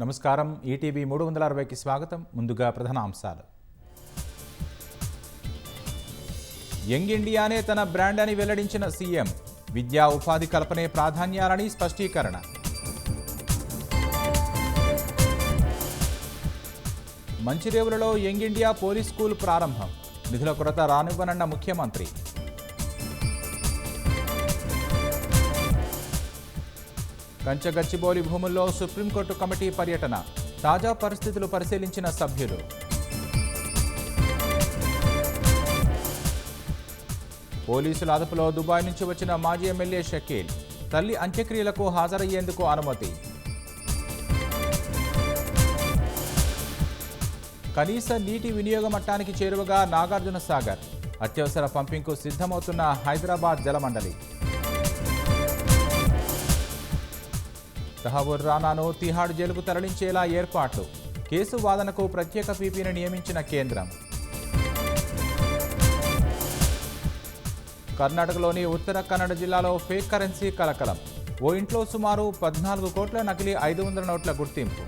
నమస్కారం. ఈటీవీ 360కి స్వాగతం. ముందుగా ప్రధాన అంశాలు. యంగ్ ఇండియానే తన బ్రాండ్ అని వెల్లడించిన సీఎం. విద్యా ఉపాధి కల్పనే ప్రాధాన్యాలని స్పష్టీకరణ. మంచిరేవులలో యంగ్ ఇండియా పోలీస్ స్కూల్ ప్రారంభం. నిధుల కొరత రానివ్వనన్న ముఖ్యమంత్రి. కంచగచ్చిబౌలి భూముల్లో సుప్రీంకోర్టు కమిటీ పర్యటన. తాజా పరిస్థితులు పరిశీలించిన సభ్యులు. పోలీసుల అదుపులో దుబాయ్ నుంచి వచ్చిన మాజీ ఎమ్మెల్యే షకీల్. తల్లి అంత్యక్రియలకు హాజరయ్యేందుకు అనుమతి. కనీస నీటి వినియోగ మట్టానికి చేరువగా నాగార్జున సాగర్. అత్యవసర పంపింగ్కు సిద్ధమవుతున్న హైదరాబాద్ జలమండలి. తహవూర్ రానాను తిహాడ్ జైలుకు తరలించేలా ఏర్పాట్లు. కేసు వాదనకు ప్రత్యేక పీపీని నియమించిన కేంద్రం. కర్ణాటకలోని ఉత్తర కన్నడ జిల్లాలో ఫేక్ కరెన్సీ కలకలం. ఓ ఇంట్లో సుమారు 14 కోట్ల నకిలీ 500 నోట్ల గుర్తింపు.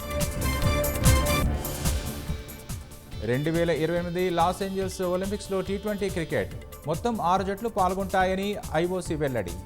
2028 లాస్ ఏంజల్స్ ఒలింపిక్స్లో T20 క్రికెట్ మొత్తం 6 జట్లు పాల్గొంటాయని ఐఓసీ వెల్లడి.